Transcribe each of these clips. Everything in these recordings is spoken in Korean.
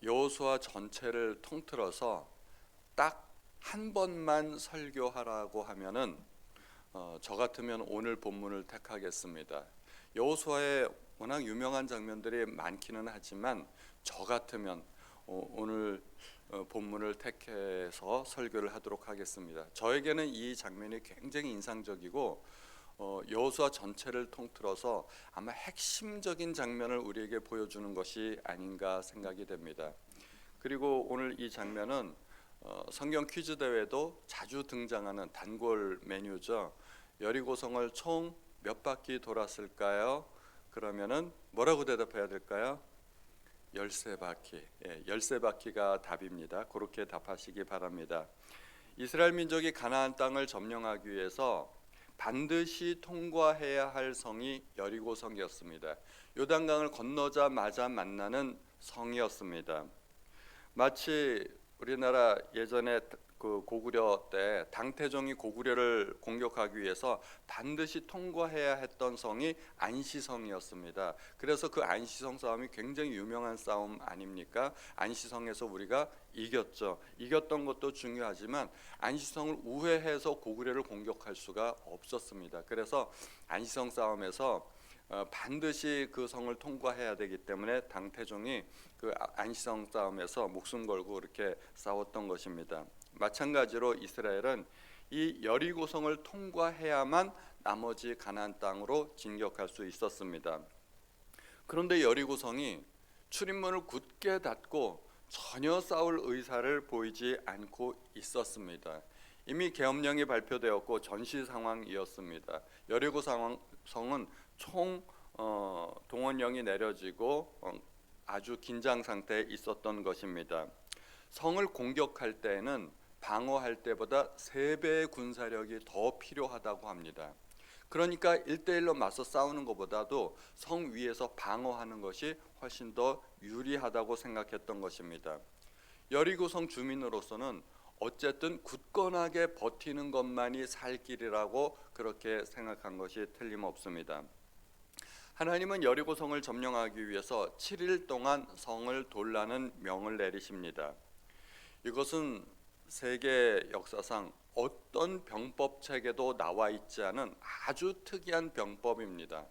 여호수아 전체를 통틀어서 딱 한 번만 설교하라고 하면은 저 같으면 오늘 본문을 택하겠습니다. 여호수아의 워낙 유명한 장면들이 많기는 하지만 저 같으면 오늘 본문을 택해서 설교를 하도록 하겠습니다. 저에게는 이 장면이 굉장히 인상적이고 여호수아 전체를 통틀어서 아마 핵심적인 장면을 우리에게 보여주는 것이 아닌가 생각이 됩니다. 그리고 오늘 이 장면은 성경 퀴즈 대회도 자주 등장하는 단골 메뉴죠. 여리고성을 총 몇 바퀴 돌았을까요? 그러면은 뭐라고 대답해야 될까요? 13바퀴. 13바퀴가 답입니다. 그렇게 답하시기 바랍니다. 이스라엘 민족이 가나안 땅을 점령하기 위해서 반드시 통과해야 할 성이 여리고성이었습니다. 요단강을 건너자마자 만나는 성이었습니다. 마치 우리나라 예전에 그 고구려 때 당태종이 고구려를 공격하기 위해서 반드시 통과해야 했던 성이 안시성이었습니다. 그래서 그 안시성 싸움이 굉장히 유명한 싸움 아닙니까? 안시성에서 우리가 이겼죠. 이겼던 것도 중요하지만 안시성을 우회해서 고구려를 공격할 수가 없었습니다. 그래서 안시성 싸움에서 반드시 그 성을 통과해야 되기 때문에 당태종이 그 안시성 싸움에서 목숨 걸고 이렇게 싸웠던 것입니다. 마찬가지로 이스라엘은 이 여리고성을 통과해야만 나머지 가나안 땅으로 진격할 수 있었습니다. 그런데 여리고성이 출입문을 굳게 닫고 전혀 싸울 의사를 보이지 않고 있었습니다. 이미 계엄령이 발표되었고 전시 상황이었습니다. 여리고성은 총 동원령이 내려지고 아주 긴장 상태에 있었던 것입니다. 성을 공격할 때에는 방어할 때보다 3배의 군사력이 더 필요하다고 합니다. 그러니까 1대1로 맞서 싸우는 것보다도 성 위에서 방어하는 것이 훨씬 더 유리하다고 생각했던 것입니다. 여리고성 주민으로서는 어쨌든 굳건하게 버티는 것만이 살 길이라고 그렇게 생각한 것이 틀림없습니다. 하나님은 여리고성을 점령하기 위해서 7일 동안 성을 돌라는 명을 내리십니다. 이것은 세계 역사상 어떤 병법 책에도 나와 있지 않은 아주 특이한 병법입니다.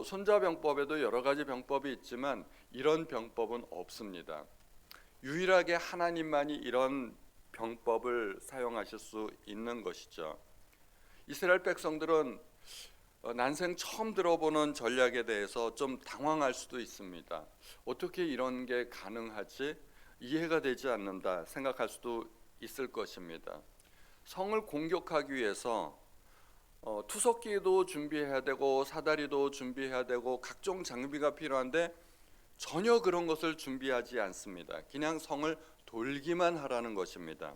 손자병법에도 여러 가지 병법이 있지만 이런 병법은 없습니다. 유일하게 하나님만이 이런 병법을 사용하실 수 있는 것이죠. 이스라엘 백성들은 난생 처음 들어보는 전략에 대해서 좀 당황할 수도 있습니다. 어떻게 이런 게 가능하지? 이해가 되지 않는다 생각할 수도 있을 것입니다. 성을 공격하기 위해서 투석기도 준비해야 되고 사다리도 준비해야 되고 각종 장비가 필요한데 전혀 그런 것을 준비하지 않습니다. 그냥 성을 돌기만 하라는 것입니다.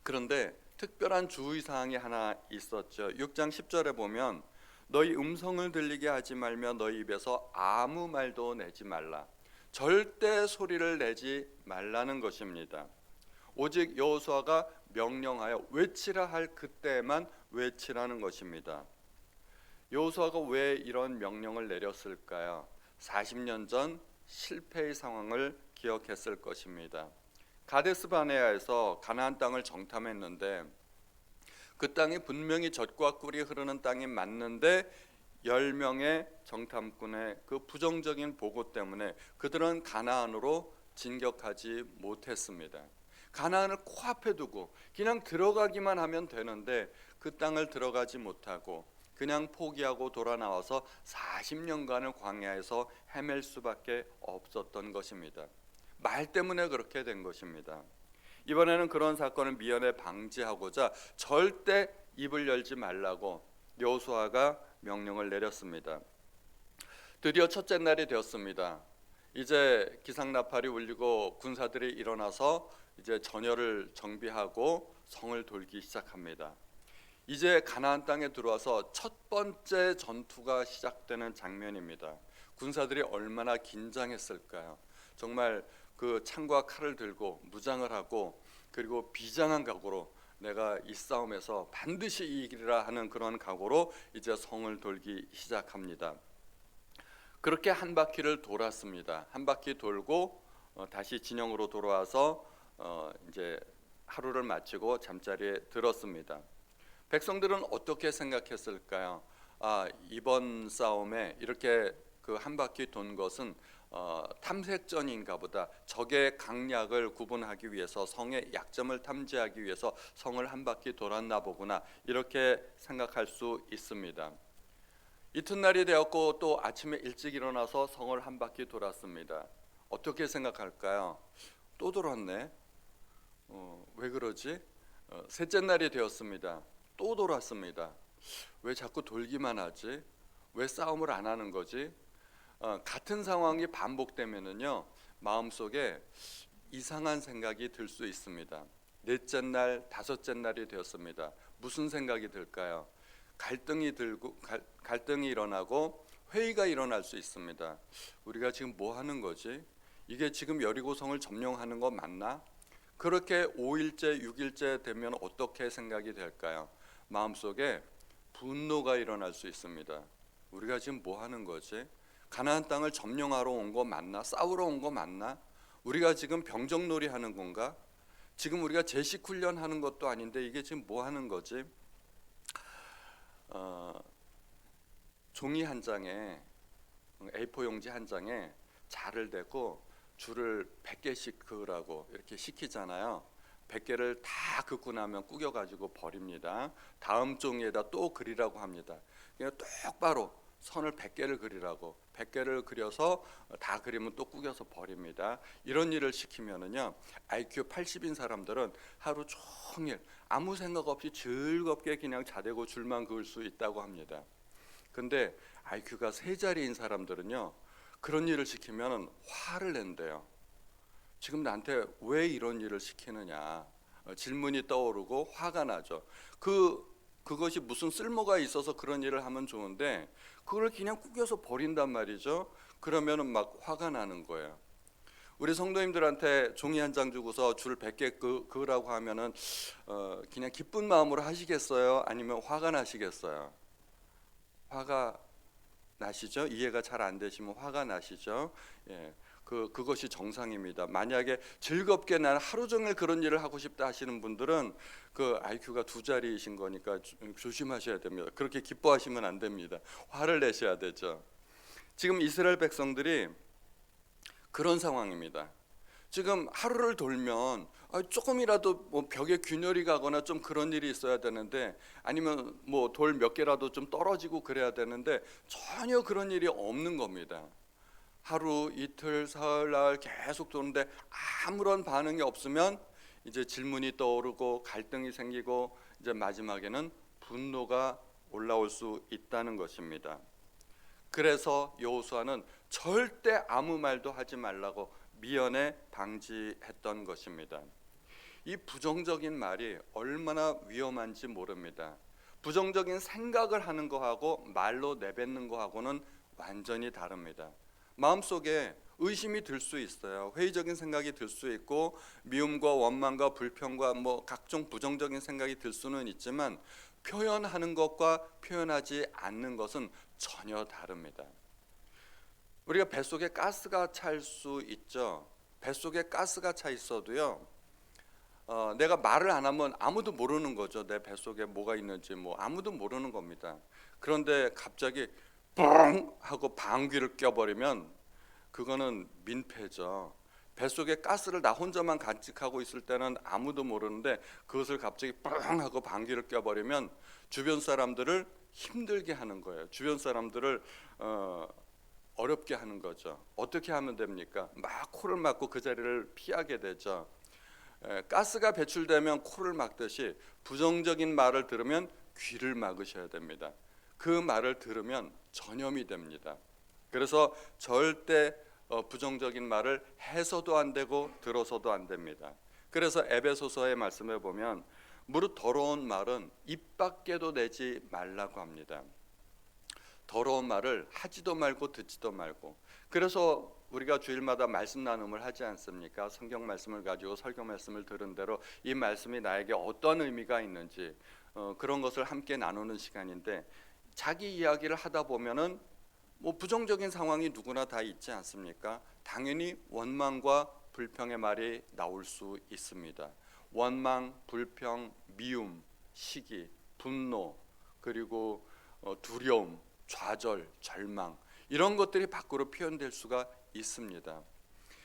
그런데 특별한 주의사항이 하나 있었죠. 6장 10절에 보면 너희 음성을 들리게 하지 말며 너희 입에서 아무 말도 내지 말라. 절대 소리를 내지 말라는 것입니다. 오직 여호수아가 명령하여 외치라 할 그때만 외치라는 것입니다. 여호수아가 왜 이런 명령을 내렸을까요? 40년 전 실패의 상황을 기억했을 것입니다. 가데스 바네아에서 가나안 땅을 정탐했는데 그 땅이 분명히 젖과 꿀이 흐르는 땅이 맞는데 10명의 정탐꾼의 그 부정적인 보고 때문에 그들은 가나안으로 진격하지 못했습니다. 가나안을 코앞에 두고 그냥 들어가기만 하면 되는데 그 땅을 들어가지 못하고 그냥 포기하고 돌아 나와서 40년간을 광야에서 헤맬 수밖에 없었던 것입니다. 말 때문에 그렇게 된 것입니다. 이번에는 그런 사건을 미연에 방지하고자 절대 입을 열지 말라고 여호수아가 명령을 내렸습니다. 드디어 첫째 날이 되었습니다. 이제 기상나팔이 울리고 군사들이 일어나서 이제 전열을 정비하고 성을 돌기 시작합니다. 이제 가나안 땅에 들어와서 첫 번째 전투가 시작되는 장면입니다. 군사들이 얼마나 긴장했을까요? 정말 그 창과 칼을 들고 무장을 하고 그리고 비장한 각오로 내가 이 싸움에서 반드시 이기리라 하는 그런 각오로 이제 성을 돌기 시작합니다. 그렇게 한 바퀴를 돌았습니다. 한 바퀴 돌고 다시 진영으로 돌아와서 이제 하루를 마치고 잠자리에 들었습니다. 백성들은 어떻게 생각했을까요? 이번 싸움에 이렇게 그 한 바퀴 돈 것은 탐색전인가 보다. 적의 강약을 구분하기 위해서, 성의 약점을 탐지하기 위해서 성을 한 바퀴 돌았나 보구나, 이렇게 생각할 수 있습니다. 이튿날이 되었고 또 아침에 일찍 일어나서 성을 한 바퀴 돌았습니다. 어떻게 생각할까요? 또 돌았네. 왜 그러지? 셋째 날이 되었습니다. 또 돌았습니다. 왜 자꾸 돌기만 하지? 왜 싸움을 안 하는 거지? 같은 상황이 반복되면은요, 마음속에 이상한 생각이 들 수 있습니다. 넷째 날, 다섯째 날이 되었습니다. 무슨 생각이 들까요? 갈등이 일어나고 회의가 일어날 수 있습니다. 우리가 지금 뭐 하는 거지? 이게 지금 여리고성을 점령하는 거 맞나? 그렇게 5일째, 6일째 되면 어떻게 생각이 될까요? 마음속에 분노가 일어날 수 있습니다. 우리가 지금 뭐 하는 거지? 가나안 땅을 점령하러 온 거 맞나? 싸우러 온 거 맞나? 우리가 지금 병정놀이 하는 건가? 지금 우리가 제식 훈련하는 것도 아닌데 이게 지금 뭐 하는 거지? 종이 한 장에, A4 용지 한 장에 자를 대고 줄을 100개씩 그으라고 이렇게 시키잖아요. 100개를 다 긋고 나면 구겨가지고 버립니다. 다음 종이에다 또 그리라고 합니다. 그냥 똑바로 선을 100개를 그리라고, 100개를 그려서 다 그리면 또 구겨서 버립니다. 이런 일을 시키면은요, IQ 80인 사람들은 하루 종일 아무 생각 없이 즐겁게 그냥 자대고 줄만 그을 수 있다고 합니다. 근데 IQ가 3자리인 사람들은요, 그런 일을 시키면 화를 낸대요. 지금 나한테 왜 이런 일을 시키느냐, 질문이 떠오르고 화가 나죠. 그것이 무슨 쓸모가 있어서 그런 일을 하면 좋은데 그걸 그냥 구겨서 버린단 말이죠. 그러면은 막 화가 나는 거예요. 우리 성도님들한테 종이 한 장 주고서 줄 100개 그으라고 하면은 그냥 기쁜 마음으로 하시겠어요? 아니면 화가 나시겠어요? 화가 나시죠? 이해가 잘 안 되시면 화가 나시죠? 예. 그것이 정상입니다. 만약에 즐겁게 난 하루 종일 그런 일을 하고 싶다 하시는 분들은 그 IQ가 2자리이신 거니까 조심하셔야 됩니다. 그렇게 기뻐하시면 안 됩니다. 화를 내셔야 되죠. 지금 이스라엘 백성들이 그런 상황입니다. 지금 하루를 돌면 조금이라도 뭐 벽에 균열이 가거나 좀 그런 일이 있어야 되는데, 아니면 뭐 돌 몇 개라도 좀 떨어지고 그래야 되는데 전혀 그런 일이 없는 겁니다. 하루, 이틀, 사흘, 나흘 계속 도는데 아무런 반응이 없으면 이제 질문이 떠오르고 갈등이 생기고 이제 마지막에는 분노가 올라올 수 있다는 것입니다. 그래서 여호수아는 절대 아무 말도 하지 말라고 미연에 방지했던 것입니다. 이 부정적인 말이 얼마나 위험한지 모릅니다. 부정적인 생각을 하는 거하고 말로 내뱉는 거하고는 완전히 다릅니다. 마음속에 의심이 들 수 있어요. 회의적인 생각이 들 수 있고 미움과 원망과 불평과 뭐 각종 부정적인 생각이 들 수는 있지만 표현하는 것과 표현하지 않는 것은 전혀 다릅니다. 우리가 뱃속에 가스가 찰 수 있죠. 뱃속에 가스가 차 있어도요, 내가 말을 안 하면 아무도 모르는 거죠. 내 뱃속에 뭐가 있는지 뭐 아무도 모르는 겁니다. 그런데 갑자기 뻥 하고 방귀를 껴버리면 그거는 민폐죠. 뱃속에 가스를 나 혼자만 간직하고 있을 때는 아무도 모르는데 그것을 갑자기 뻥 하고 방귀를 껴버리면 주변 사람들을 힘들게 하는 거예요. 주변 사람들을 어렵게 하는 거죠. 어떻게 하면 됩니까? 막 코를 막고 그 자리를 피하게 되죠. 가스가 배출되면 코를 막듯이 부정적인 말을 들으면 귀를 막으셔야 됩니다. 그 말을 들으면 전염이 됩니다. 그래서 절대 부정적인 말을 해서도 안 되고 들어서도 안 됩니다. 그래서 에베소서의 말씀에 보면 무릇 더러운 말은 입 밖에도 내지 말라고 합니다. 더러운 말을 하지도 말고 듣지도 말고. 그래서 우리가 주일마다 말씀 나눔을 하지 않습니까? 성경 말씀을 가지고 설교 말씀을 들은 대로 이 말씀이 나에게 어떤 의미가 있는지 그런 것을 함께 나누는 시간인데, 자기 이야기를 하다 보면은 뭐 부정적인 상황이 누구나 다 있지 않습니까? 당연히 원망과 불평의 말이 나올 수 있습니다. 원망, 불평, 미움, 시기, 분노, 그리고 두려움, 좌절, 절망, 이런 것들이 밖으로 표현될 수가 있습니다.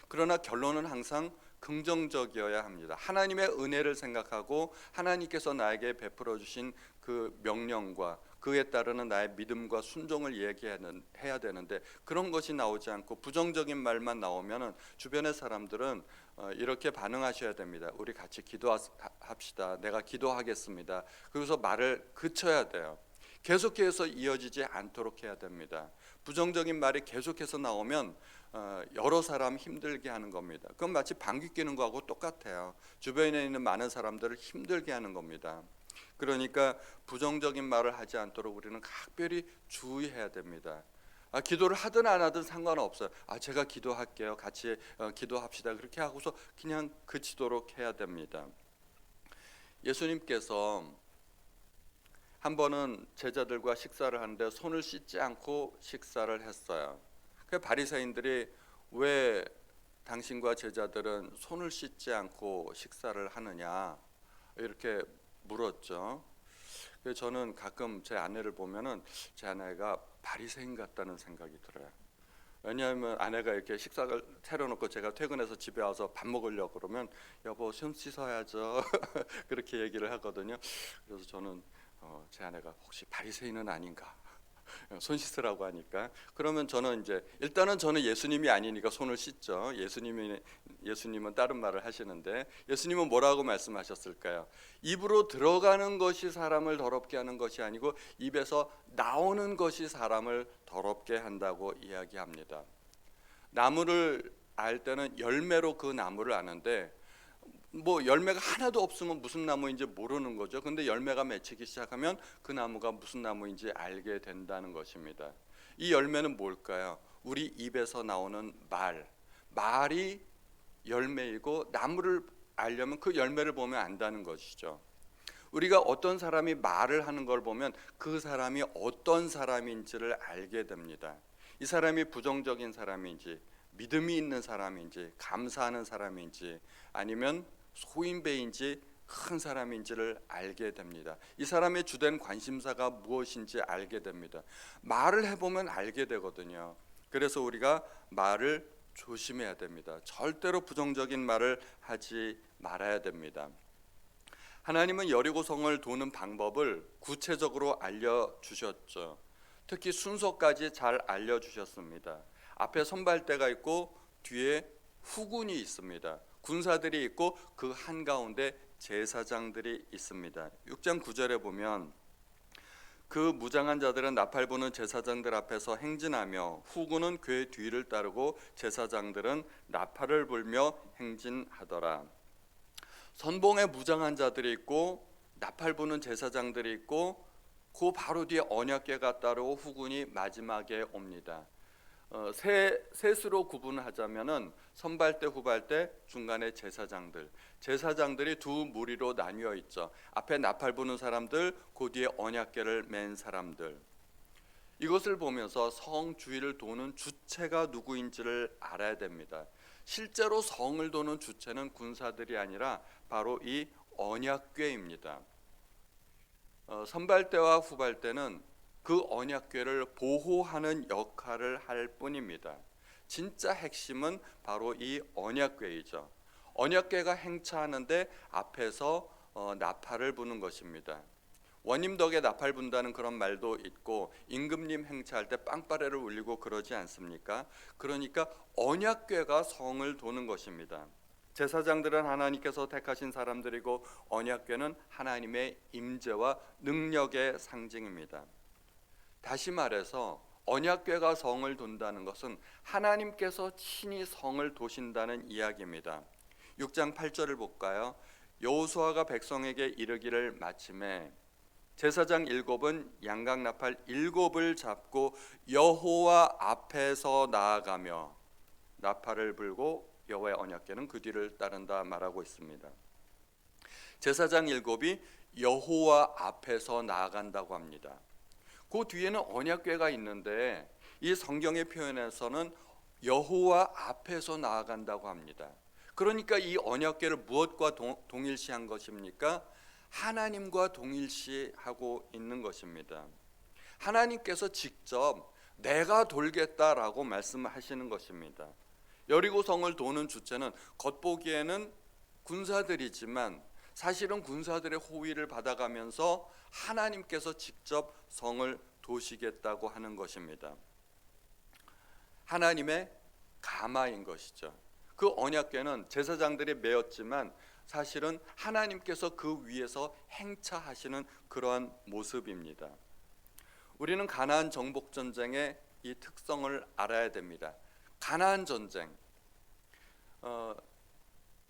그러나 결론은 항상 긍정적이어야 합니다. 하나님의 은혜를 생각하고 하나님께서 나에게 베풀어 주신 그 명령과 그에 따르는 나의 믿음과 순종을 얘기해야 되는데, 그런 것이 나오지 않고 부정적인 말만 나오면 주변의 사람들은 이렇게 반응하셔야 됩니다. 우리 같이 기도합시다. 내가 기도하겠습니다. 그래서 말을 그쳐야 돼요. 계속해서 이어지지 않도록 해야 됩니다. 부정적인 말이 계속해서 나오면 여러 사람 힘들게 하는 겁니다. 그건 마치 방귀 뀌는 거하고 똑같아요. 주변에 있는 많은 사람들을 힘들게 하는 겁니다. 그러니까 부정적인 말을 하지 않도록 우리는 각별히 주의해야 됩니다. 기도를 하든 안 하든 상관없어요. 제가 기도할게요. 같이 기도합시다. 그렇게 하고서 그냥 그치도록 해야 됩니다. 예수님께서 한 번은 제자들과 식사를 하는데 손을 씻지 않고 식사를 했어요. 그 바리새인들이 왜 당신과 제자들은 손을 씻지 않고 식사를 하느냐 이렇게 물었죠. 그래서 저는 가끔 제 아내를 보면은 제 아내가 바리새인 같다는 생각이 들어요. 왜냐하면 아내가 이렇게 식사를 차려놓고 제가 퇴근해서 집에 와서 밥 먹으려고 그러면 여보 손 씻어야죠 그렇게 얘기를 하거든요. 그래서 저는 제 아내가 혹시 바리새인은 아닌가 손 씻으라고 하니까, 그러면 저는 이제 일단은 저는 예수님이 아니니까 손을 씻죠. 예수님은 다른 말을 하시는데, 예수님은 뭐라고 말씀하셨을까요? 입으로 들어가는 것이 사람을 더럽게 하는 것이 아니고 입에서 나오는 것이 사람을 더럽게 한다고 이야기합니다. 나무를 알 때는 열매로 그 나무를 아는데, 열매가 하나도 없으면 무슨 나무인지 모르는 거죠. 근데 열매가 맺히기 시작하면 그 나무가 무슨 나무인지 알게 된다는 것입니다. 이 열매는 뭘까요? 우리 입에서 나오는 말이 열매이고, 나무를 알려면 그 열매를 보면 안다는 것이죠. 우리가 어떤 사람이 말을 하는 걸 보면 그 사람이 어떤 사람인지를 알게 됩니다. 이 사람이 부정적인 사람인지, 믿음이 있는 사람인지, 감사하는 사람인지, 아니면 소인배인지 큰 사람인지를 알게 됩니다. 이 사람의 주된 관심사가 무엇인지 알게 됩니다. 말을 해보면 알게 되거든요. 그래서 우리가 말을 조심해야 됩니다. 절대로 부정적인 말을 하지 말아야 됩니다. 하나님은 여리고성을 도는 방법을 구체적으로 알려주셨죠. 특히 순서까지 잘 알려주셨습니다. 앞에 선발대가 있고 뒤에 후군이 있습니다. 군사들이 있고 그 한가운데 제사장들이 있습니다. 6장 9절에 보면 그 무장한 자들은 나팔 부는 제사장들 앞에서 행진하며 후군은 그의 뒤를 따르고 제사장들은 나팔을 불며 행진하더라. 선봉에 무장한 자들이 있고 나팔 부는 제사장들이 있고 그 바로 뒤에 언약궤가 따르고 후군이 마지막에 옵니다. 셋으로 구분하자면은 선발대, 후발대, 중간에 제사장들이 두 무리로 나뉘어 있죠. 앞에 나팔 부는 사람들, 그 뒤에 언약궤를 맨 사람들. 이것을 보면서 성 주위를 도는 주체가 누구인지를 알아야 됩니다. 실제로 성을 도는 주체는 군사들이 아니라 바로 이 언약궤입니다. 선발대와 후발대는 그 언약궤를 보호하는 역할을 할 뿐입니다. 진짜 핵심은 바로 이 언약궤이죠. 언약궤가 행차하는데 앞에서 나팔을 부는 것입니다. 원님 덕에 나팔 분다는 그런 말도 있고, 임금님 행차할 때 빵빠레를 울리고 그러지 않습니까? 그러니까 언약궤가 성을 도는 것입니다. 제사장들은 하나님께서 택하신 사람들이고 언약궤는 하나님의 임재와 능력의 상징입니다. 다시 말해서 언약궤가 성을 돈다는 것은 하나님께서 친히 성을 도신다는 이야기입니다. 6장 8절을 볼까요? 여호수아가 백성에게 이르기를 마침에 제사장 7은 양각나팔 7을 잡고 여호와 앞에서 나아가며 나팔을 불고 여호와의 언약궤는 그 뒤를 따른다 말하고 있습니다. 제사장 7이 여호와 앞에서 나아간다고 합니다. 그 뒤에는 언약궤가 있는데 이 성경의 표현에서는 여호와 앞에서 나아간다고 합니다. 그러니까 이 언약궤를 무엇과 동일시한 것입니까? 하나님과 동일시하고 있는 것입니다. 하나님께서 직접 내가 돌겠다라고 말씀하시는 것입니다. 여리고성을 도는 주체는 겉보기에는 군사들이지만 사실은 군사들의 호위를 받아가면서 하나님께서 직접 성을 도시겠다고 하는 것입니다. 하나님의 가마인 것이죠. 그 언약궤는 제사장들이 메었지만 사실은 하나님께서 그 위에서 행차하시는 그러한 모습입니다. 우리는 가나안 정복 전쟁의 이 특성을 알아야 됩니다. 가나안 전쟁,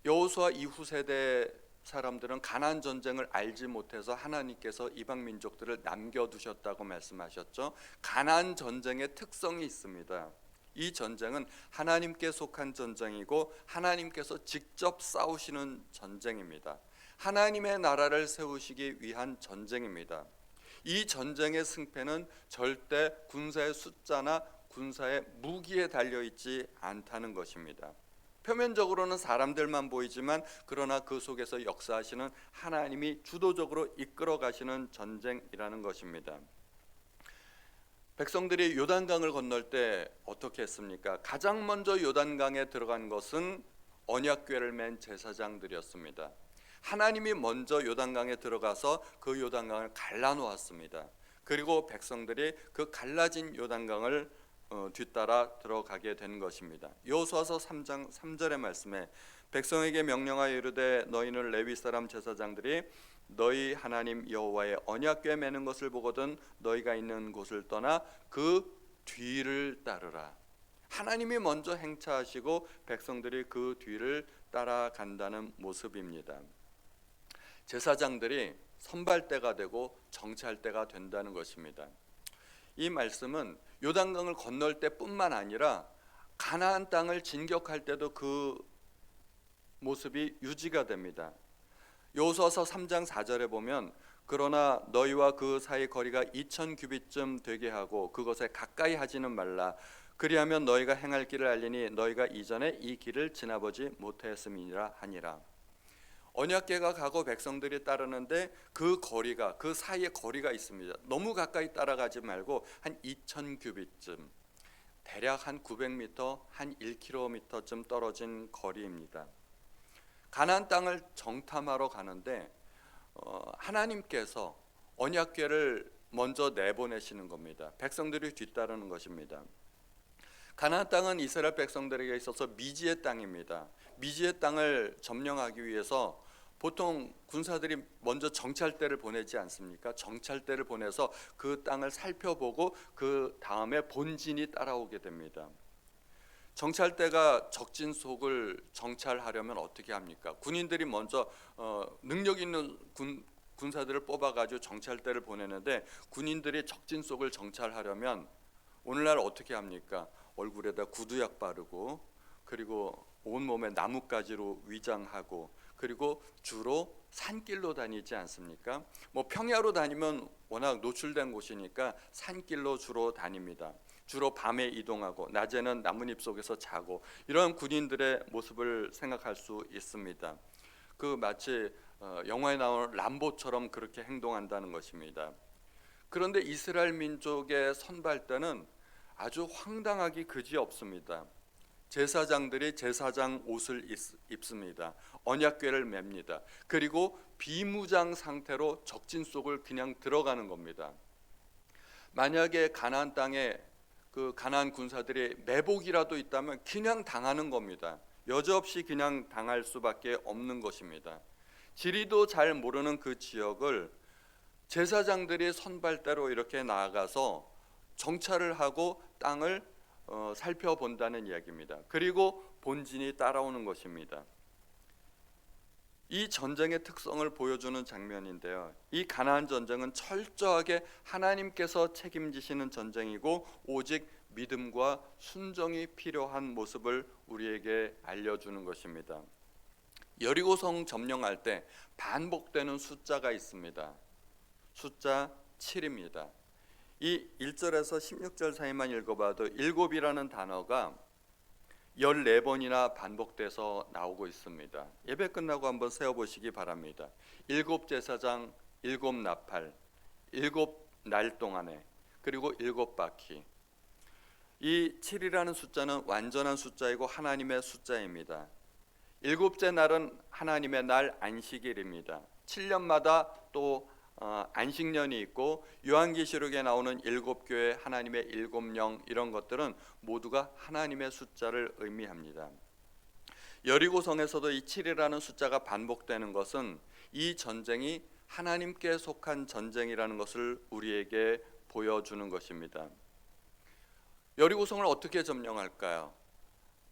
여호수아 이후 세대 사람들은 가나안 전쟁을 알지 못해서 하나님께서 이방 민족들을 남겨두셨다고 말씀하셨죠. 가나안 전쟁의 특성이 있습니다. 이 전쟁은 하나님께 속한 전쟁이고 하나님께서 직접 싸우시는 전쟁입니다. 하나님의 나라를 세우시기 위한 전쟁입니다. 이 전쟁의 승패는 절대 군사의 숫자나 군사의 무기에 달려있지 않다는 것입니다. 표면적으로는 사람들만 보이지만 그러나 그 속에서 역사하시는 하나님이 주도적으로 이끌어 가시는 전쟁이라는 것입니다. 백성들이 요단강을 건널 때 어떻게 했습니까? 가장 먼저 요단강에 들어간 것은 언약궤를 맨 제사장들이었습니다. 하나님이 먼저 요단강에 들어가서 그 요단강을 갈라놓았습니다. 그리고 백성들이 그 갈라진 요단강을 뒤따라 들어가게 된 것입니다. 여호수아서 3장 3절의 말씀에 백성에게 명령하여 이르되 너희는 레위 사람 제사장들이 너희 하나님 여호와의 언약궤 매는 것을 보거든 너희가 있는 곳을 떠나 그 뒤를 따르라. 하나님이 먼저 행차하시고 백성들이 그 뒤를 따라간다는 모습입니다. 제사장들이 선발대가 되고 정찰대가 된다는 것입니다. 이 말씀은 요단강을 건널 때뿐만 아니라 가나안 땅을 진격할 때도 그 모습이 유지가 됩니다. 여호수아서 3장 4절에 보면 그러나 너희와 그 사이 거리가 2000 규빗쯤 되게 하고 그것에 가까이 하지는 말라. 그리하면 너희가 행할 길을 알리니 너희가 이전에 이 길을 지나보지 못하였음이니라 하니라. 언약궤가 가고 백성들이 따르는데 그 거리가 그 사이에 거리가 있습니다. 너무 가까이 따라가지 말고 한 2000 규빗쯤 대략 한 900m 한 1km쯤 떨어진 거리입니다. 가나안 땅을 정탐하러 가는데 하나님께서 언약궤를 먼저 내보내시는 겁니다. 백성들이 뒤따르는 것입니다. 가나안 땅은 이스라엘 백성들에게 있어서 미지의 땅입니다. 미지의 땅을 점령하기 위해서 보통 군사들이 먼저 정찰대를 보내지 않습니까? 정찰대를 보내서 그 땅을 살펴보고 그 다음에 본진이 따라오게 됩니다. 정찰대가 적진 속을 정찰하려면 어떻게 합니까? 군인들이 먼저 능력 있는 군사들을 뽑아가지고 정찰대를 보내는데 군인들이 적진 속을 정찰하려면 오늘날 어떻게 합니까? 얼굴에다 구두약 바르고 그리고 온몸에 나뭇가지로 위장하고 그리고 주로 산길로 다니지 않습니까? 뭐 평야로 다니면 워낙 노출된 곳이니까 산길로 주로 다닙니다. 주로 밤에 이동하고 낮에는 나뭇잎 속에서 자고 이런 군인들의 모습을 생각할 수 있습니다. 그 마치 영화에 나오는 람보처럼 그렇게 행동한다는 것입니다. 그런데 이스라엘 민족의 선발대는 아주 황당하기 그지없습니다. 제사장들이 제사장 옷을 입습니다. 언약궤를 맵니다. 그리고 비무장 상태로 적진 속을 그냥 들어가는 겁니다. 만약에 가나안 땅에 그 가나안 군사들이 매복이라도 있다면 그냥 당하는 겁니다. 여지없이 그냥 당할 수밖에 없는 것입니다. 지리도 잘 모르는 그 지역을 제사장들이 선발대로 이렇게 나아가서 정찰을 하고 땅을 살펴본다는 이야기입니다. 그리고 본진이 따라오는 것입니다. 이 전쟁의 특성을 보여주는 장면인데요. 이 가나안 전쟁은 철저하게 하나님께서 책임지시는 전쟁이고 오직 믿음과 순종이 필요한 모습을 우리에게 알려주는 것입니다. 여리고성 점령할 때 반복되는 숫자가 있습니다. 숫자 7입니다. 이 1절에서 16절 사이만 읽어봐도 일곱이라는 단어가 14번이나 반복돼서 나오고 있습니다. 예배 끝나고 한번 세어보시기 바랍니다. 7제사장, 7나팔, 7날 동안에, 그리고 7바퀴. 이 7이라는 숫자는 완전한 숫자이고 하나님의 숫자입니다. 7째 날은 하나님의 날 안식일입니다. 7년마다 또 안식년이 있고, 요한계시록에 나오는 7교회, 하나님의 7영, 이런 것들은 모두가 하나님의 숫자를 의미합니다. 여리고성에서도 이 7이라는 숫자가 반복되는 것은 이 전쟁이 하나님께 속한 전쟁이라는 것을 우리에게 보여주는 것입니다. 여리고성을 어떻게 점령할까요?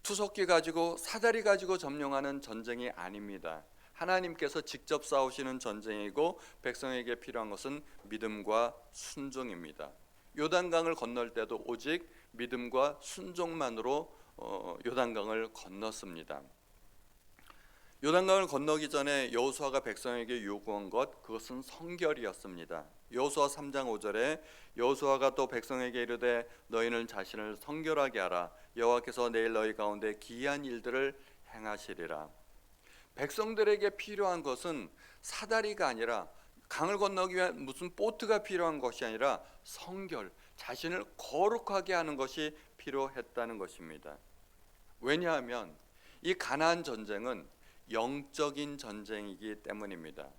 투석기 가지고, 사다리 가지고 점령하는 전쟁이 아닙니다. 하나님께서 직접 싸우시는 전쟁이고, 백성에게 필요한 것은 믿음과 순종입니다. 요단강을 건널 때도 오직 믿음과 순종만으로 요단강을 건넜습니다. 요단강을 건너기 전에 여호수아가 백성에게 요구한 것, 그것은 성결이었습니다. 여호수아 3장 5절에 여호수아가 또 백성에게 이르되 너희는 자신을 성결하게 하라. 여호와께서 내일 너희 가운데 기이한 일들을 행하시리라. 백성들에게 필요한 것은 사다리가 아니라, 강을 건너기 위한 무슨 보트가 필요한 것이 아니라 성결, 자신을 거룩하게 하는 것이 필요했다는 것입니다. 왜냐하면 이 가나안 전쟁은 영적인 전쟁이기 때문입니다.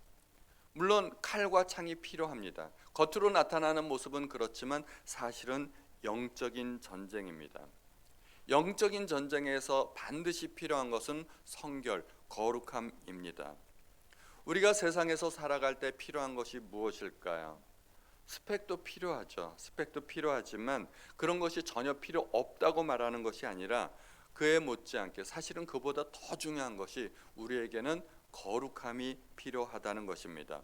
물론 칼과 창이 필요합니다. 겉으로 나타나는 모습은 그렇지만 사실은 영적인 전쟁입니다. 영적인 전쟁에서 반드시 필요한 것은 성결, 거룩함입니다. 우리가 세상에서 살아갈 때 필요한 것이 무엇일까요? 스펙도 필요하죠. 스펙도 필요하지만 그런 것이 전혀 필요 없다고 말하는 것이 아니라, 그에 못지않게 사실은 그보다 더 중요한 것이 우리에게는 거룩함이 필요하다는 것입니다.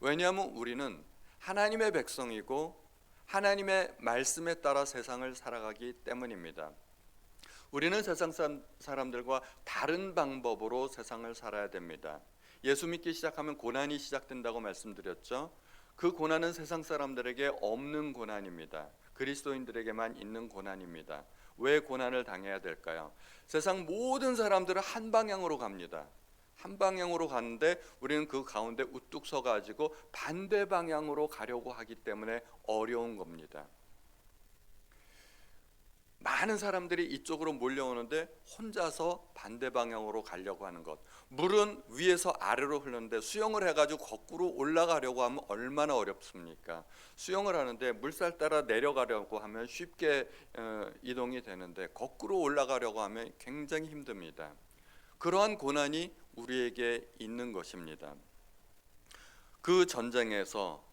왜냐하면 우리는 하나님의 백성이고 하나님의 말씀에 따라 세상을 살아가기 때문입니다. 우리는 세상 사람들과 다른 방법으로 세상을 살아야 됩니다. 예수 믿기 시작하면 고난이 시작된다고 말씀드렸죠. 그 고난은 세상 사람들에게 없는 고난입니다. 그리스도인들에게만 있는 고난입니다. 왜 고난을 당해야 될까요? 세상 모든 사람들은 한 방향으로 갑니다. 한 방향으로 가는데 우리는 그 가운데 우뚝 서가지고 반대 방향으로 가려고 하기 때문에 어려운 겁니다. 많은 사람들이 이쪽으로 몰려오는데 혼자서 반대 방향으로 가려고 하는 것. 물은 위에서 아래로 흐르는데 수영을 해가지고 거꾸로 올라가려고 하면 얼마나 어렵습니까? 수영을 하는데 물살 따라 내려가려고 하면 쉽게 이동이 되는데, 거꾸로 올라가려고 하면 굉장히 힘듭니다. 그러한 고난이 우리에게 있는 것입니다. 그 전쟁에서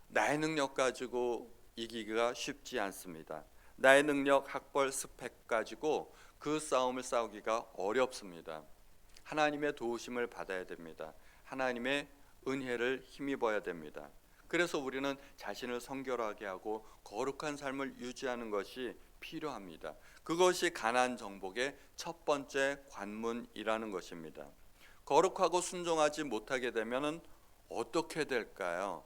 나의 능력 가지고 이기기가 쉽지 않습니다. 나의 능력, 학벌, 스펙 가지고 그 싸움을 싸우기가 어렵습니다. 하나님의 도우심을 받아야 됩니다. 하나님의 은혜를 힘입어야 됩니다. 그래서 우리는 자신을 성결하게 하고 거룩한 삶을 유지하는 것이 필요합니다. 그것이 가나안 정복의 첫 번째 관문이라는 것입니다. 거룩하고 순종하지 못하게 되면 어떻게 될까요?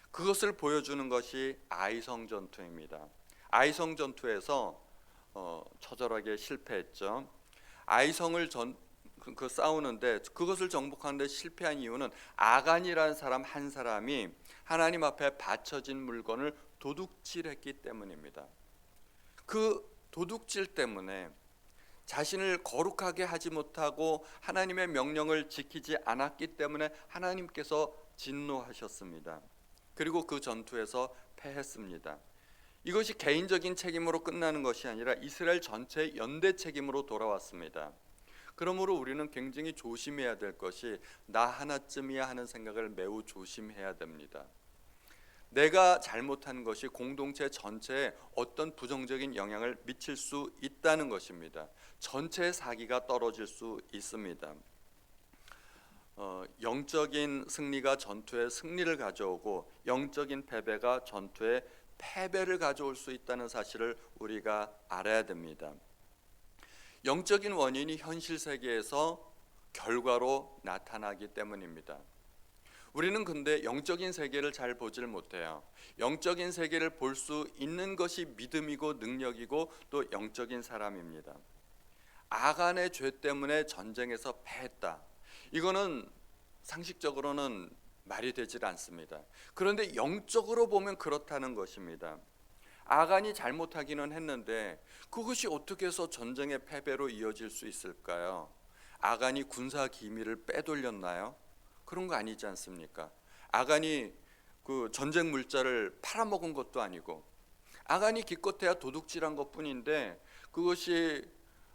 그것을 보여주는 것이 아이성 전투입니다. 아이성 전투에서 처절하게 실패했죠. 아이성을 싸우는데, 그것을 정복하는데 실패한 이유는 아간이라는 사람 한 사람이 하나님 앞에 바쳐진 물건을 도둑질했기 때문입니다. 그 도둑질 때문에 자신을 거룩하게 하지 못하고 하나님의 명령을 지키지 않았기 때문에 하나님께서 진노하셨습니다. 그리고 그 전투에서 패했습니다. 이것이 개인적인 책임으로 끝나는 것이 아니라 이스라엘 전체의 연대 책임으로 돌아왔습니다. 그러므로 우리는 굉장히 조심해야 될 것이, 나 하나쯤이야 하는 생각을 매우 조심해야 됩니다. 내가 잘못한 것이 공동체 전체에 어떤 부정적인 영향을 미칠 수 있다는 것입니다. 전체의 사기가 떨어질 수 있습니다. 영적인 승리가 전투에 승리를 가져오고 영적인 패배가 전투에 패배를 가져올 수 있다는 사실을 우리가 알아야 됩니다. 영적인 원인이 현실 세계에서 결과로 나타나기 때문입니다. 우리는 근데 영적인 세계를 잘 보질 못해요. 영적인 세계를 볼 수 있는 것이 믿음이고 능력이고 또 영적인 사람입니다. 아간의 죄 때문에 전쟁에서 패했다. 이거는 상식적으로는 말이 되질 않습니다. 그런데 영적으로 보면 그렇다는 것입니다. 아간이 잘못하기는 했는데 그것이 어떻게 해서 전쟁의 패배로 이어질 수 있을까요? 아간이 군사 기밀을 빼돌렸나요? 그런 거 아니지 않습니까? 아간이 그 전쟁 물자를 팔아먹은 것도 아니고, 아간이 기껏해야 도둑질한 것뿐인데 그것이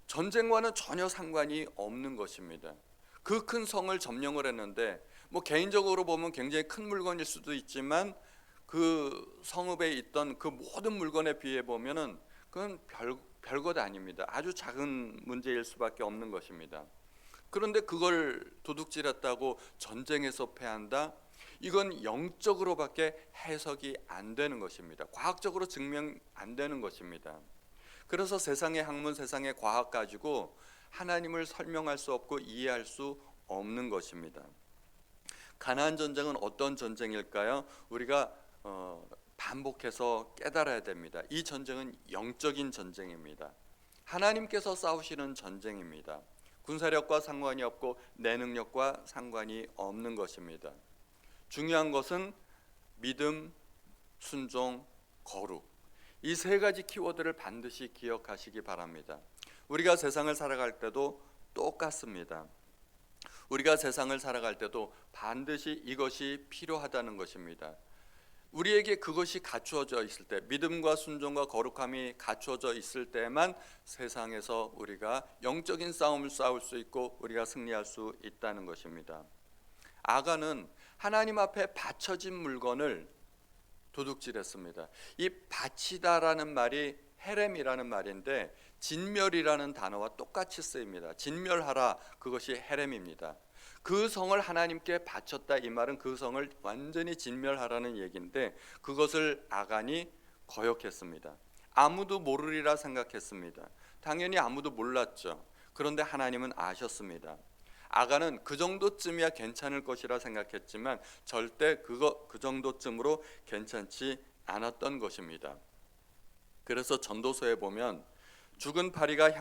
전쟁과는 전혀 상관이 없는 것입니다. 그 큰 성을 점령을 했는데 뭐 개인적으로 보면 굉장히 큰 물건일 수도 있지만 그 성읍에 있던 그 모든 물건에 비해 보면은 그건 별것 아닙니다. 아주 작은 문제일 수밖에 없는 것입니다. 그런데 그걸 도둑질했다고 전쟁에서 패한다? 이건 영적으로밖에 해석이 안 되는 것입니다. 과학적으로 증명 안 되는 것입니다. 그래서 세상의 학문, 세상의 과학 가지고 하나님을 설명할 수 없고 이해할 수 없는 것입니다. 가나안 전쟁은 어떤 전쟁일까요? 우리가 반복해서 깨달아야 됩니다. 이 전쟁은 영적인 전쟁입니다. 하나님께서 싸우시는 전쟁입니다. 군사력과 상관이 없고 내 능력과 상관이 없는 것입니다. 중요한 것은 믿음, 순종, 거룩, 이 세 가지 키워드를 반드시 기억하시기 바랍니다. 우리가 세상을 살아갈 때도 똑같습니다. 우리가 세상을 살아갈 때도 반드시 이것이 필요하다는 것입니다. 우리에게 그것이 갖추어져 있을 때, 믿음과 순종과 거룩함이 갖추어져 있을 때만 세상에서 우리가 영적인 싸움을 싸울 수 있고 우리가 승리할 수 있다는 것입니다. 아간은 하나님 앞에 바쳐진 물건을 도둑질했습니다. 이 바치다라는 말이 헤렘이라는 말인데 진멸이라는 단어와 똑같이 쓰입니다. 진멸하라, 그것이 헤렘입니다. 그 성을 하나님께 바쳤다, 이 말은 그 성을 완전히 진멸하라는 얘기인데 그것을 아간이 거역했습니다. 아무도 모르리라 생각했습니다. 당연히 아무도 몰랐죠. 그런데 하나님은 아셨습니다. 아간은 그 정도쯤이야 괜찮을 것이라 생각했지만 절대 그 정도쯤으로 괜찮지 않았던 것입니다. 그래서 전도서에 보면 죽은 파리가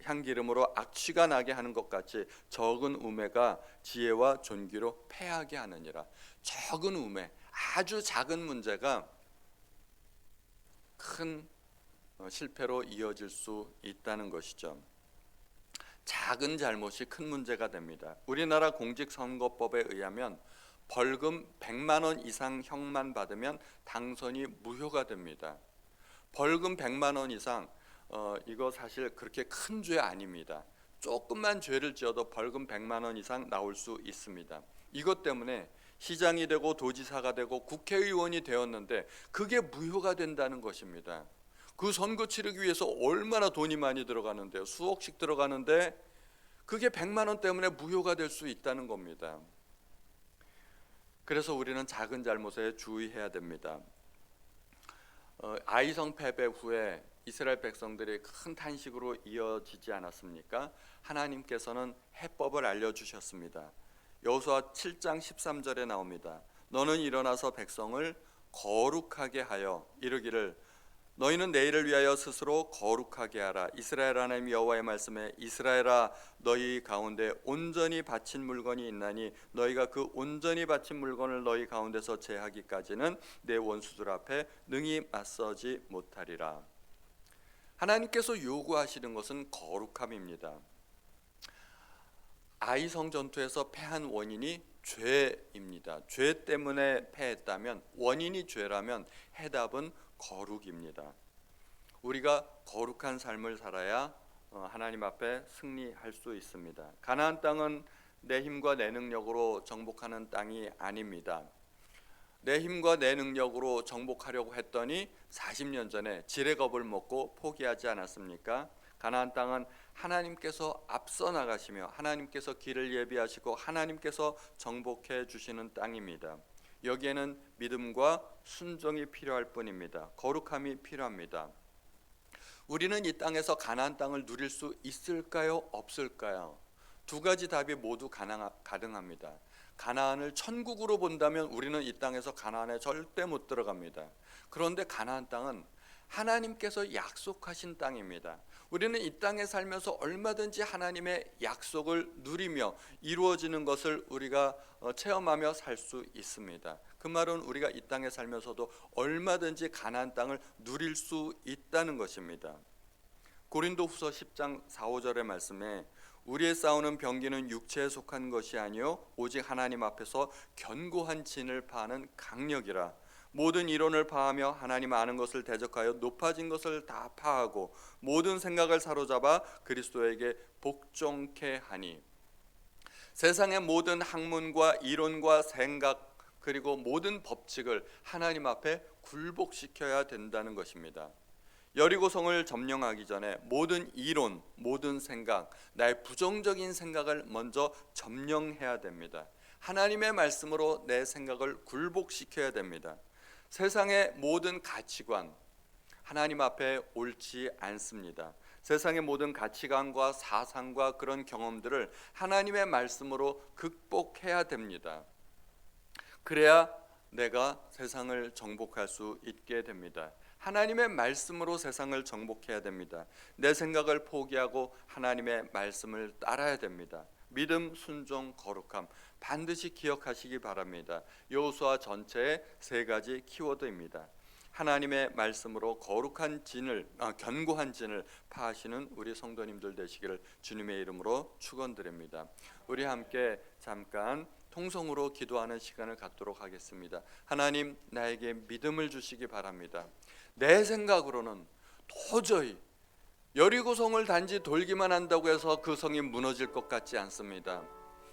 향기름으로 악취가 나게 하는 것 같이 적은 우매가 지혜와 존귀로 패하게 하느니라. 적은 우매, 아주 작은 문제가 큰 실패로 이어질 수 있다는 것이죠. 작은 잘못이 큰 문제가 됩니다. 우리나라 공직선거법에 의하면 벌금 100만 원 이상 형만 받으면 당선이 무효가 됩니다. 벌금 100만 원 이상, 이거 사실 그렇게 큰 죄 아닙니다. 조금만 죄를 지어도 벌금 100만 원 이상 나올 수 있습니다. 이것 때문에 시장이 되고 도지사가 되고 국회의원이 되었는데 그게 무효가 된다는 것입니다. 그 선거 치르기 위해서 얼마나 돈이 많이 들어가는데요. 수억씩 들어가는데 그게 100만 원 때문에 무효가 될 수 있다는 겁니다. 그래서 우리는 작은 잘못에 주의해야 됩니다. 아이성 패배 후에 이스라엘 백성들이 큰 탄식으로 이어지지 않았습니까? 하나님께서는 해법을 알려주셨습니다. 여호수아 7장 13절에 나옵니다. 너는 일어나서 백성을 거룩하게 하여 이르기를 너희는 내일을 위하여 스스로 거룩하게 하라. 이스라엘 하나님 여호와의 말씀에 이스라엘아 너희 가운데 온전히 바친 물건이 있나니 너희가 그 온전히 바친 물건을 너희 가운데서 제하기까지는 내 원수들 앞에 능히 맞서지 못하리라. 하나님께서 요구하시는 것은 거룩함입니다. 아이성 전투에서 패한 원인이 죄입니다. 죄 때문에 패했다면, 원인이 죄라면 해답은 거룩입니다. 우리가 거룩한 삶을 살아야 하나님 앞에 승리할 수 있습니다. 가나안 땅은 내 힘과 내 능력으로 정복하는 땅이 아닙니다. 내 힘과 내 능력으로 정복하려고 했더니 40년 전에 지레 겁을 먹고 포기하지 않았습니까? 가나안 땅은 하나님께서 앞서 나가시며 하나님께서 길을 예비하시고 하나님께서 정복해 주시는 땅입니다. 여기에는 믿음과 순종이 필요할 뿐입니다. 거룩함이 필요합니다. 우리는 이 땅에서 가나안 땅을 누릴 수 있을까요? 없을까요? 두 가지 답이 모두 가능합니다. 가나안을 천국으로 본다면 우리는 이 땅에서 가나안에 절대 못 들어갑니다. 그런데 가나안 땅은 하나님께서 약속하신 땅입니다. 우리는 이 땅에 살면서 얼마든지 하나님의 약속을 누리며 이루어지는 것을 우리가 체험하며 살 수 있습니다. 그 말은 우리가 이 땅에 살면서도 얼마든지 가나안 땅을 누릴 수 있다는 것입니다. 고린도후서 10장 4, 5절의 말씀에 우리의 싸우는 병기는 육체에 속한 것이 아니요 오직 하나님 앞에서 견고한 진을 파하는 강력이라. 모든 이론을 파하며 하나님 아는 것을 대적하여 높아진 것을 다 파하고 모든 생각을 사로잡아 그리스도에게 복종케 하니. 세상의 모든 학문과 이론과 생각 그리고 모든 법칙을 하나님 앞에 굴복시켜야 된다는 것입니다. 여리고성을 점령하기 전에 모든 이론, 모든 생각, 나의 부정적인 생각을 먼저 점령해야 됩니다. 하나님의 말씀으로 내 생각을 굴복시켜야 됩니다. 세상의 모든 가치관, 하나님 앞에 옳지 않습니다. 세상의 모든 가치관과 사상과 그런 경험들을 하나님의 말씀으로 극복해야 됩니다. 그래야 내가 세상을 정복할 수 있게 됩니다. 하나님의 말씀으로 세상을 정복해야 됩니다. 내 생각을 포기하고 하나님의 말씀을 따라야 됩니다. 믿음, 순종, 거룩함 반드시 기억하시기 바랍니다. 여호수아 전체의 세 가지 키워드입니다. 하나님의 말씀으로 거룩한 진을, 견고한 진을 파하시는 우리 성도님들 되시기를 주님의 이름으로 축원드립니다. 우리 함께 잠깐 통성으로 기도하는 시간을 갖도록 하겠습니다. 하나님, 나에게 믿음을 주시기 바랍니다. 내 생각으로는 도저히 여리고성을 단지 돌기만 한다고 해서 그 성이 무너질 것 같지 않습니다.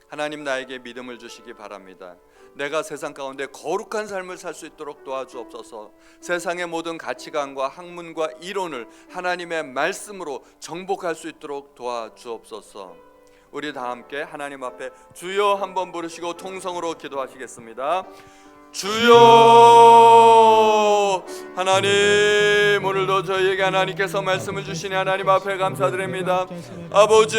하나님, 나에게 믿음을 주시기 바랍니다. 내가 세상 가운데 거룩한 삶을 살 수 있도록 도와주옵소서. 세상의 모든 가치관과 학문과 이론을 하나님의 말씀으로 정복할 수 있도록 도와주옵소서. 우리 다 함께 하나님 앞에 주여 한번 부르시고 통성으로 기도하시겠습니다. 주여, 하나님, 오늘도 저희에게 하나님께서 말씀을 주시니 하나님 앞에 감사드립니다. 아버지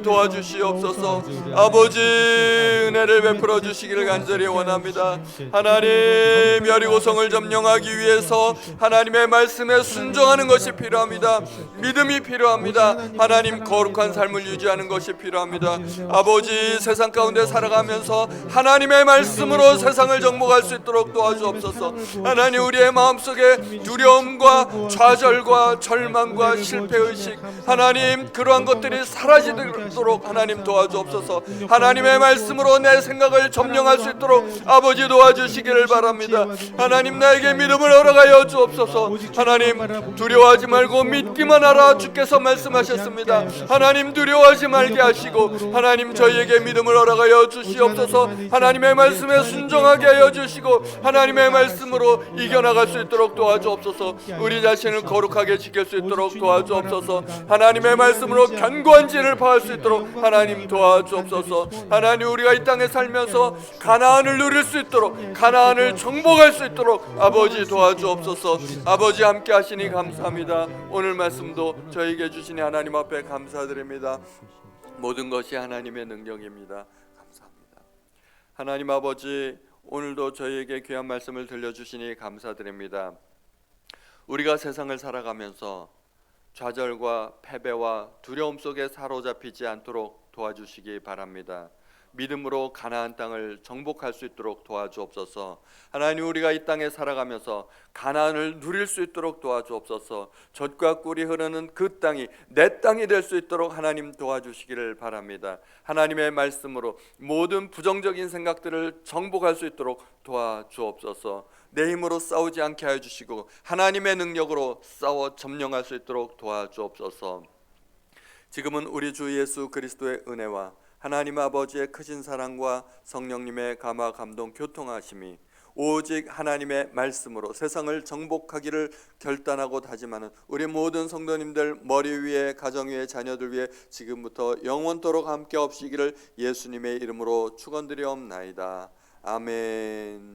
도와주시옵소서. 아버지, 은혜를 베풀어 주시기를 간절히 원합니다. 하나님, 여리고성을 점령하기 위해서 하나님의 말씀에 순종하는 것이 필요합니다. 믿음이 필요합니다. 하나님, 거룩한 삶을 유지하는 것이 필요합니다. 아버지, 세상 가운데 살아가면서 하나님의 말씀으로 세상을 정복할 수 있도록 도와주옵소서. 하나님, 우리의 마음속에 두려움과 좌절과 절망과 실패의식, 하나님, 그러한 것들이 사라지도록 하나님 도와주옵소서. 하나님의 말씀으로 내 생각을 점령할 수 있도록 아버지 도와주시기를 바랍니다. 하나님, 나에게 믿음을 허락하여 주옵소서. 하나님, 두려워하지 말고 믿기만 하라 주께서 말씀하셨습니다. 하나님, 두려워하지 말게 하시고 하나님, 저희에게 믿음을 허락하여 주시옵소서. 하나님의 말씀에 순종하게 하여 주시고 하나님의 말씀으로 이겨나갈 수 있도록 도와주옵소서. 우리 자신을 거룩하게 지킬 수 있도록 도와주옵소서. 하나님의 말씀으로 견고한 진을 파할 수 있도록 하나님 도와주옵소서. 하나님, 우리가 이 땅에 살면서 가나안을 누릴 수 있도록, 가나안을 정복할 수 있도록 아버지 도와주옵소서. 아버지, 함께 하시니 감사합니다. 오늘 말씀도 저에게 주시니 하나님 앞에 감사드립니다. 모든 것이 하나님의 능력입니다. 감사합니다. 하나님 아버지, 오늘도 저희에게 귀한 말씀을 들려주시니 감사드립니다. 우리가 세상을 살아가면서 좌절과 패배와 두려움 속에 사로잡히지 않도록 도와주시기 바랍니다. 믿음으로 가나안 땅을 정복할 수 있도록 도와주옵소서. 하나님, 우리가 이 땅에 살아가면서 가나안을 누릴 수 있도록 도와주옵소서. 젖과 꿀이 흐르는 그 땅이 내 땅이 될 수 있도록 하나님 도와주시기를 바랍니다. 하나님의 말씀으로 모든 부정적인 생각들을 정복할 수 있도록 도와주옵소서. 내 힘으로 싸우지 않게 하여 주시고 하나님의 능력으로 싸워 점령할 수 있도록 도와주옵소서. 지금은 우리 주 예수 그리스도의 은혜와 하나님 아버지의 크신 사랑과 성령님의 감화 감동 교통하심이 오직 하나님의 말씀으로 세상을 정복하기를 결단하고 다짐하는 우리 모든 성도님들 머리 위에, 가정 위에, 자녀들 위에 지금부터 영원토록 함께 없이기를 예수님의 이름으로 축원드리옵나이다. 아멘.